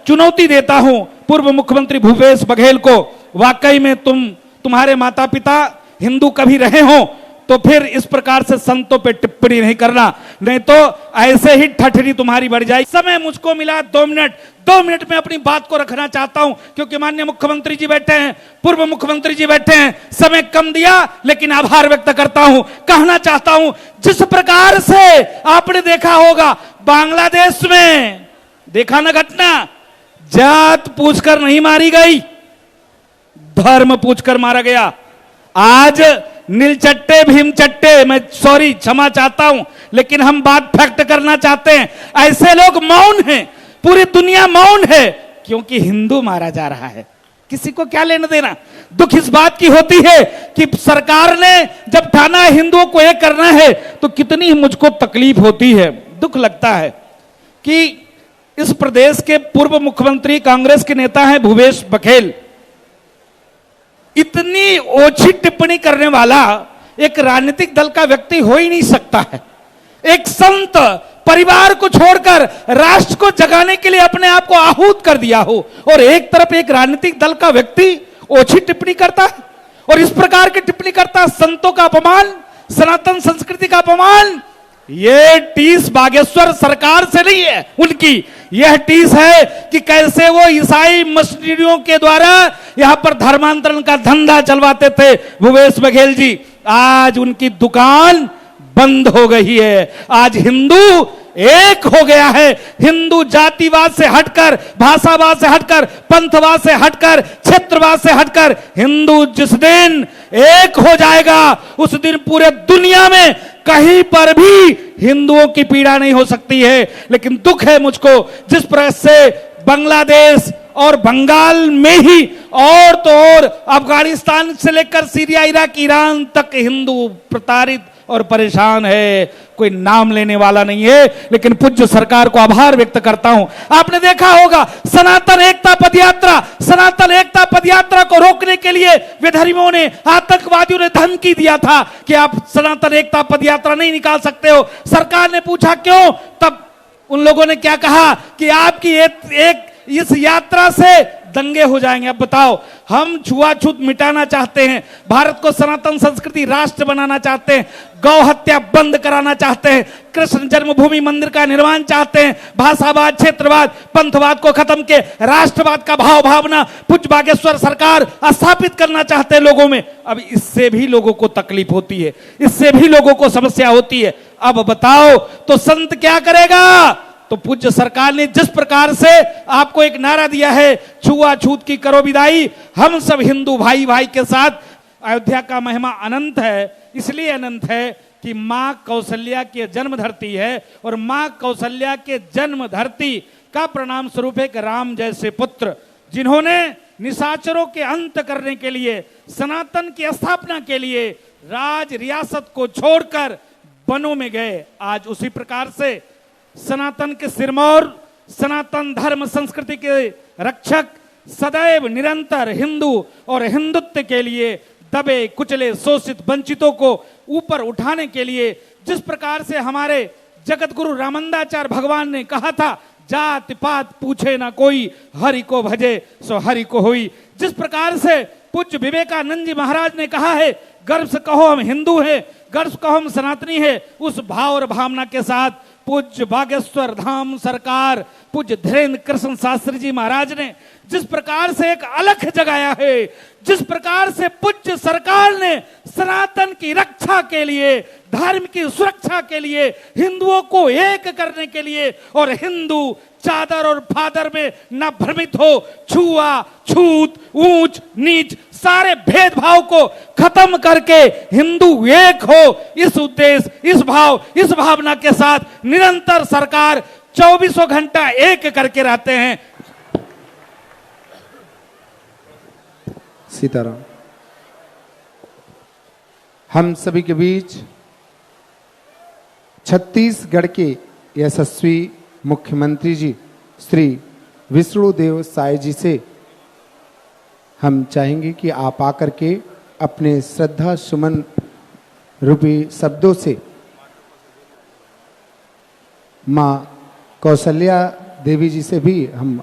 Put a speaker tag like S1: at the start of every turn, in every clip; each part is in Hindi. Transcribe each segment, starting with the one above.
S1: चुनौती देता हूं पूर्व मुख्यमंत्री भूपेश बघेल को, वाकई में तुम्हारे माता पिता हिंदू कभी रहे हो तो फिर इस प्रकार से संतों पे टिप्पणी नहीं करना, नहीं तो ऐसे ही ठठरी तुम्हारी बढ़ जाएगी। समय मुझको मिला 2 मिनट, 2 मिनट में अपनी बात को रखना चाहता हूं, क्योंकि माननीय मुख्यमंत्री जी बैठे हैं, पूर्व मुख्यमंत्री जी बैठे हैं, समय कम दिया लेकिन आभार व्यक्त करता हूं। कहना चाहता हूं, जिस प्रकार से आपने देखा होगा बांग्लादेश में, देखा ना घटना, जात पूछकर नहीं मारी गई, धर्म पूछकर मारा गया। आज नीलचट्टे भीमचट्टे, मैं सॉरी क्षमा चाहता हूं, लेकिन हम बात फैक्ट करना चाहते हैं। ऐसे लोग मौन हैं, पूरी दुनिया मौन है, क्योंकि हिंदू मारा जा रहा है। किसी को क्या लेना देना। दुख इस बात की होती है कि सरकार ने जब ठाना हिंदुओं को एक करना है तो कितनी मुझको तकलीफ होती है, दुख लगता है कि इस प्रदेश के पूर्व मुख्यमंत्री कांग्रेस के नेता हैं भूपेश बघेल, इतनी ओछी टिप्पणी करने वाला एक राजनीतिक दल का व्यक्ति हो ही नहीं सकता है। एक संत परिवार को छोड़कर राष्ट्र को जगाने के लिए अपने आप को आहूत कर दिया हो, और एक तरफ एक राजनीतिक दल का व्यक्ति ओछी टिप्पणी करता है और इस प्रकार की टिप्पणी करता है, संतों का अपमान, सनातन संस्कृति का अपमान। यह टीस बागेश्वर सरकार से नहीं है उनकी, यह टीस है कि कैसे वो ईसाई मशीनरियों के द्वारा यहां पर धर्मांतरण का धंधा चलवाते थे भूपेश बघेल जी। आज उनकी दुकान बंद हो गई है। आज हिंदू एक हो गया है। हिंदू जातिवाद से हटकर, भाषावाद से हटकर, पंथवाद से हटकर, क्षेत्रवाद से हटकर हिंदू जिस दिन एक हो जाएगा उस दिन पूरे दुनिया में कहीं पर भी हिंदुओं की पीड़ा नहीं हो सकती है। लेकिन दुख है मुझको जिस प्रकार से बांग्लादेश और बंगाल में ही और तो और अफगानिस्तान से लेकर सीरिया, इराक, ईरान तक हिंदू प्रताड़ित और परेशान है। कोई नाम लेने वाला नहीं है, लेकिन पूज्य सरकार को आभार व्यक्त करता हूं। आपने देखा होगा सनातन एकता पदयात्रा, सनातन एकता पदयात्रा को रोकने के लिए विधर्मियों ने, आतंकवादियों ने धमकी दिया था कि आप सनातन एकता पदयात्रा नहीं निकाल सकते हो। सरकार ने पूछा क्यों, तब उन लोगों ने क्या कहा कि आपकी एक इस यात्रा से दंगे हो जाएंगे। अब बताओ, हम छुआछूत मिटाना चाहते हैं, भारत को सनातन संस्कृति राष्ट्र बनाना चाहते हैं, गौ हत्या बंद कराना चाहते हैं, कृष्ण जन्मभूमि मंदिर का निर्माण चाहते हैं, भाषावाद, क्षेत्रवाद, पंथवाद को खत्म के राष्ट्रवाद का भाव भावना पूज्य बागेश्वर सरकार स्थापित करना चाहते हैं लोगों में। अब इससे भी लोगों को तकलीफ होती है, इससे भी लोगों को समस्या होती है। अब बताओ तो संत क्या करेगा। तो पूज्य सरकार ने जिस प्रकार से आपको एक नारा दिया है, छुआछूत की करो विदाई, हम सब हिंदू भाई भाई के साथ। अयोध्या का महिमा अनंत है, इसलिए अनंत है कि मां कौशल्या की जन्म धरती है, और मां कौशल्या के जन्म धरती का प्रणाम स्वरूप एक राम जैसे पुत्र, जिन्होंने निशाचरों के अंत करने के लिए, सनातन की स्थापना के लिए राज रियासत को छोड़कर वनों में गए। आज उसी प्रकार से सनातन के सिरमौर, सनातन धर्म संस्कृति के रक्षक, सदैव निरंतर हिंदू और हिंदुत्व के लिए दबे कुचले शोषित वंचितों को ऊपर उठाने के लिए जिस प्रकार से हमारे जगत गुरु रामंदाचार्य भगवान ने कहा था, जात पात पूछे ना कोई, हरि को भजे सो हरि को होई। जिस प्रकार से पूज्य विवेकानंद जी महाराज ने कहा है, गर्व से कहो हम हिंदू हैं, गर्व से कहो हम सनातनी हैं, उस भाव और भावना के साथ पूज्य बागेश्वर धाम सरकार, पूज्य धीरेन्द्र कृष्ण शास्त्री जी महाराज ने जिस प्रकार से एक अलख जगाया है, जिस प्रकार से पूज्य सरकार ने सनातन की रक्षा के लिए, धर्म की सुरक्षा के लिए, हिंदुओं को एक करने के लिए, और हिंदू चादर और फादर में न भ्रमित हो, छुआ छूत ऊंच नीच सारे भेदभाव को खत्म करके हिंदू एक हो, इस उद्देश्य, इस भाव, इस भावना के साथ निरंतर सरकार 24 घंटा एक करके रहते हैं।
S2: सीताराम। हम सभी के बीच छत्तीसगढ़ के यशस्वी मुख्यमंत्री जी श्री विष्णुदेव साय जी से हम चाहेंगे कि आप आकर के अपने श्रद्धा सुमन रूपी शब्दों से मां कौशल्या देवी जी से भी हम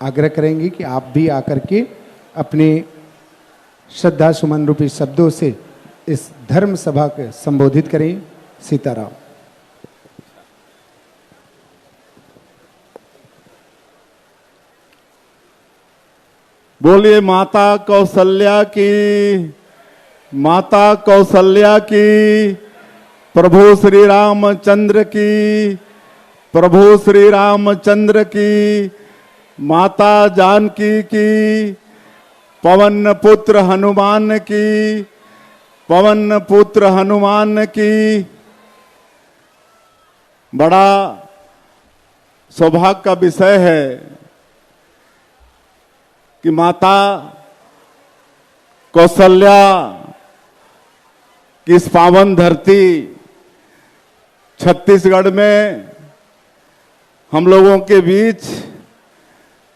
S2: आग्रह करेंगे कि आप भी आकर के अपने श्रद्धा सुमन रूपी शब्दों से इस धर्म सभा को संबोधित करें। सीताराम।
S3: बोलिए माता कौशल्या की, माता कौशल्या की, प्रभु श्री रामचंद्र की, प्रभु श्री रामचंद्र की, माता जानकी की, पवन पुत्र हनुमान की, पवन पुत्र हनुमान की। बड़ा सौभाग्य का विषय है कि माता कौशल्या की इस पावन धरती छत्तीसगढ़ में हम लोगों के बीच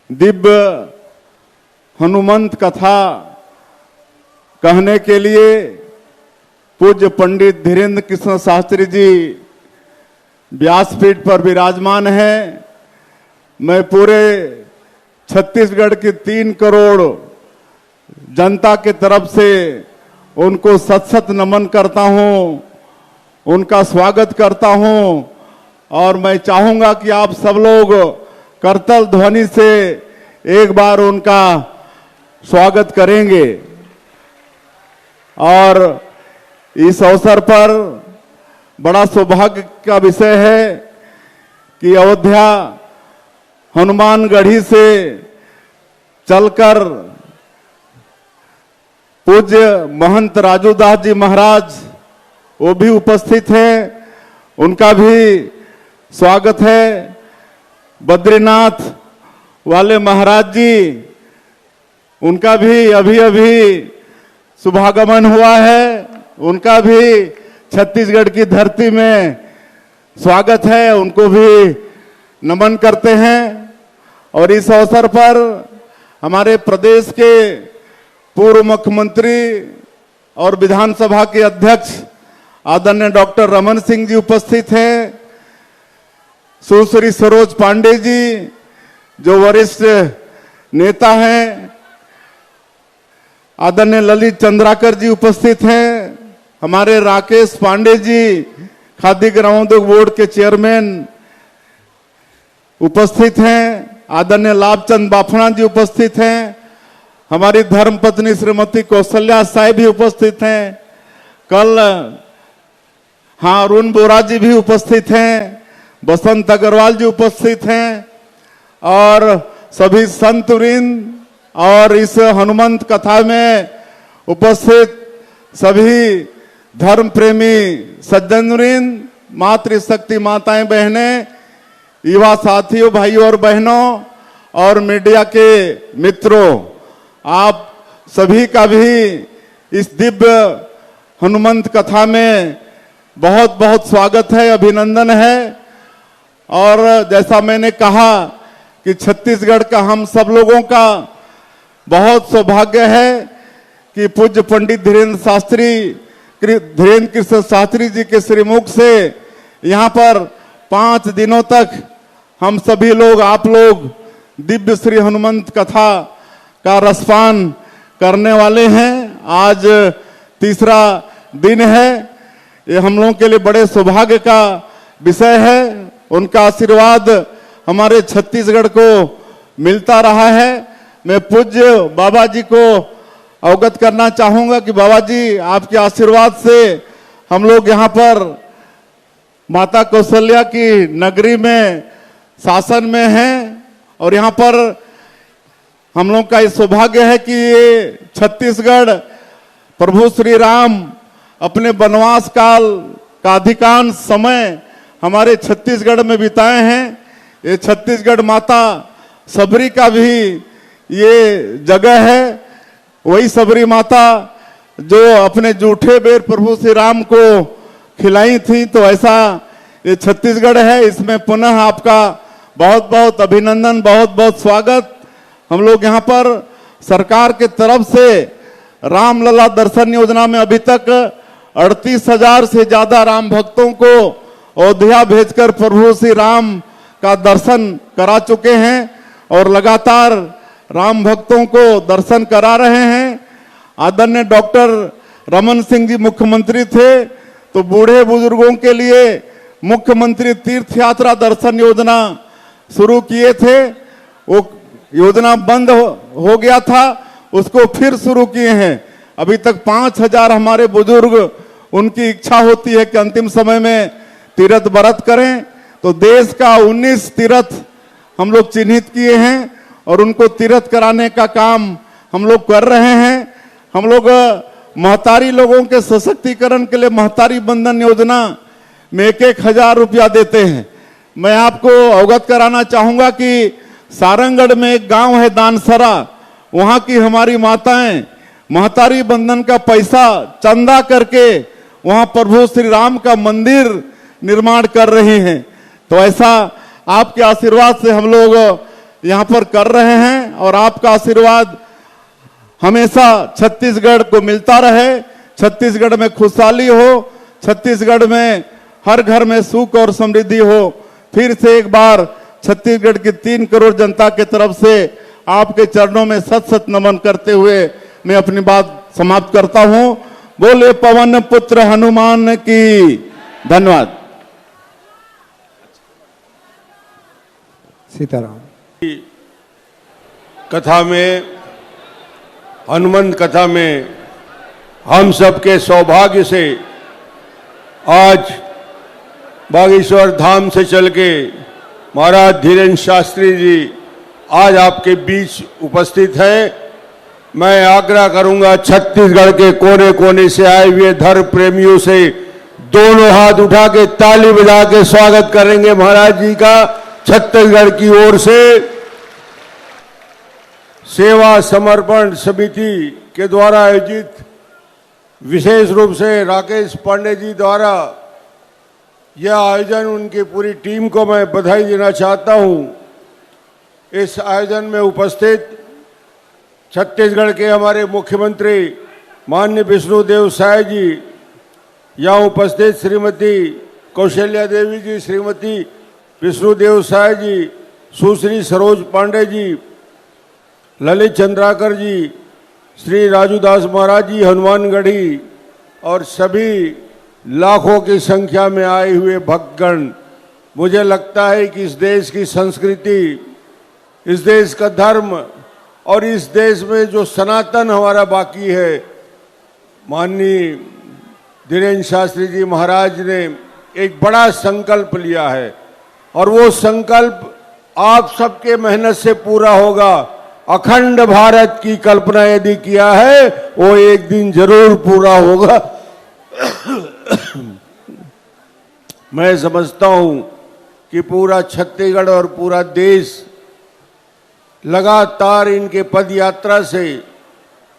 S3: दिव्य हनुमंत कथा कहने के लिए पूज्य पंडित धीरेन्द्र कृष्ण शास्त्री जी व्यासपीठ पर विराजमान है। मैं पूरे छत्तीसगढ़ की 3 करोड़ जनता के तरफ से उनको सत सत नमन करता हूं, उनका स्वागत करता हूं और मैं चाहूंगा कि आप सब लोग करतल ध्वनि से एक बार उनका स्वागत करेंगे। और इस अवसर पर बड़ा सौभाग्य का विषय है कि अयोध्या हनुमानगढ़ी से चलकर पूज्य महंत राजूदास जी महाराज वो भी उपस्थित हैं, उनका भी स्वागत है। बद्रीनाथ वाले महाराज जी, उनका भी अभी अभी शुभागमन हुआ है, उनका भी छत्तीसगढ़ की धरती में स्वागत है, उनको भी नमन करते हैं। और इस अवसर पर हमारे प्रदेश के पूर्व मुख्यमंत्री और विधानसभा के अध्यक्ष आदरणीय डॉक्टर रमन सिंह जी उपस्थित हैं, सुश्री सरोज पांडे जी जो वरिष्ठ नेता हैं, आदरणीय ललित चंद्राकर जी उपस्थित हैं, हमारे राकेश पांडे जी खादी ग्रामोद्योग बोर्ड के चेयरमैन उपस्थित हैं, आदरणीय लाभचंद बाफना जी उपस्थित हैं, हमारी धर्मपत्नी श्रीमती कौशल्या साहब भी उपस्थित हैं, कल अरुण बोरा जी भी उपस्थित हैं, बसंत अग्रवाल जी उपस्थित हैं और सभी संतवृंद और इस हनुमंत कथा में उपस्थित सभी धर्म प्रेमी सज्जनवृंद, मातृशक्ति माताएं बहनें, युवा साथियों भाइयों और बहनों और मीडिया के मित्रों, आप सभी का भी इस दिव्य हनुमंत कथा में बहुत बहुत स्वागत है, अभिनंदन है। और जैसा मैंने कहा कि छत्तीसगढ़ का हम सब लोगों का बहुत सौभाग्य है कि पूज्य पंडित धीरेन्द्र कृष्ण शास्त्री जी के श्रीमुख से यहाँ पर 5 दिनों तक हम सभी लोग, आप लोग दिव्य श्री हनुमंत कथा का रसपान करने वाले हैं। आज तीसरा दिन है, ये हम लोगों के लिए बड़े सौभाग्य का विषय है। उनका आशीर्वाद हमारे छत्तीसगढ़ को मिलता रहा है। मैं पूज्य बाबा जी को अवगत करना चाहूंगा कि बाबा जी आपके आशीर्वाद से हम लोग यहाँ पर माता कौशल्या की नगरी में शासन में हैं और यहाँ पर हम लोग का ये सौभाग्य है कि ये छत्तीसगढ़ प्रभु श्री राम अपने वनवास काल का अधिकांश समय हमारे छत्तीसगढ़ में बिताए हैं। ये छत्तीसगढ़ माता सबरी का भी ये जगह है, वही सबरी माता जो अपने जूठे बेर प्रभु श्री राम को खिलाई थी, तो ऐसा ये छत्तीसगढ़ है। इसमें पुनः आपका बहुत बहुत अभिनंदन, बहुत बहुत स्वागत। हम लोग यहाँ पर सरकार के तरफ से रामलला दर्शन योजना में अभी तक 38,000 से ज्यादा राम भक्तों को अयोध्या भेजकर प्रभु श्री राम का दर्शन करा चुके हैं। और लगातार राम भक्तों को दर्शन करा रहे हैं। आदरणीय डॉक्टर रमन सिंह जी मुख्यमंत्री थे तो बूढ़े बुजुर्गों के लिए मुख्यमंत्री तीर्थ यात्रा दर्शन योजना शुरू किए थे। वो योजना बंद हो गया था, उसको फिर शुरू किए हैं। अभी तक 5,000 हमारे बुजुर्ग, उनकी इच्छा होती है कि अंतिम समय में तीर्थ व्रत करें, तो देश का 19 तीर्थ हम लोग चिन्हित किए हैं और उनको तीर्थ कराने का काम हम लोग कर रहे हैं। हम लोग महतारी लोगों के सशक्तिकरण के लिए महतारी बंधन योजना में 1,000 रुपया देते हैं। मैं आपको अवगत कराना चाहूंगा कि सारंगगढ़ में एक गांव है दानसरा, वहां की हमारी माताएं महतारी बंधन का पैसा चंदा करके वहां प्रभु श्री राम का मंदिर निर्माण कर रही हैं। तो ऐसा आपके आशीर्वाद से हम लोग यहां पर कर रहे हैं और आपका आशीर्वाद हमेशा छत्तीसगढ़ को मिलता रहे। छत्तीसगढ़ में खुशहाली हो, छत्तीसगढ़ में हर घर में सुख और समृद्धि हो। फिर से एक बार छत्तीसगढ़ की 3 करोड़ जनता के तरफ से आपके चरणों में सत सत नमन करते हुए मैं अपनी बात समाप्त करता हूं। बोले पवन पुत्र हनुमान की। धन्यवाद।
S2: सीताराम।
S4: कथा में, हनुमंत कथा में हम सबके सौभाग्य से आज बागेश्वर धाम से चल के महाराज धीरेन्द्र शास्त्री जी आज आपके बीच उपस्थित है। मैं आग्रह करूंगा छत्तीसगढ़ के कोने कोने से आए हुए धर्म प्रेमियों से दोनों हाथ उठा के ताली बजा के स्वागत करेंगे महाराज जी का छत्तीसगढ़ की ओर से। सेवा समर्पण समिति के द्वारा आयोजित, विशेष रूप से राकेश पांडे जी द्वारा यह आयोजन, उनकी पूरी टीम को मैं बधाई देना चाहता हूं। इस आयोजन में उपस्थित छत्तीसगढ़ के हमारे मुख्यमंत्री माननीय विष्णुदेव साय जी, यहाँ उपस्थित श्रीमती कौशल्या देवी जी, श्रीमती विष्णुदेव साय जी, सुश्री सरोज पांडे जी, ललित चंद्राकर जी, श्री राजूदास महाराज जी हनुमानगढ़ी और सभी लाखों की संख्या में आए हुए भक्तगण। मुझे लगता है कि इस देश की संस्कृति, इस देश का धर्म और इस देश में जो सनातन हमारा बाकी है, माननीय धीरेन्द्र शास्त्री जी महाराज ने एक बड़ा संकल्प लिया है और वो संकल्प आप सबके मेहनत से पूरा होगा। अखंड भारत की कल्पना यदि किया है वो एक दिन जरूर पूरा होगा। मैं समझता हूं कि पूरा छत्तीसगढ़ और पूरा देश लगातार इनके पद यात्रा से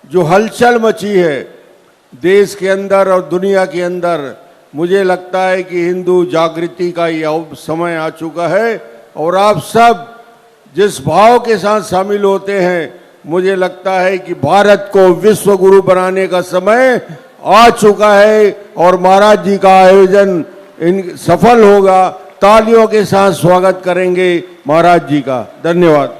S4: जो हलचल मची है देश के अंदर और दुनिया के अंदर, मुझे लगता है कि हिंदू जागृति का यह समय आ चुका है और आप सब जिस भाव के साथ शामिल होते हैं, मुझे लगता है कि भारत को विश्व गुरु बनाने का समय आ चुका है और महाराज जी का आयोजन सफल होगा। तालियों के साथ स्वागत करेंगे महाराज जी का। धन्यवाद।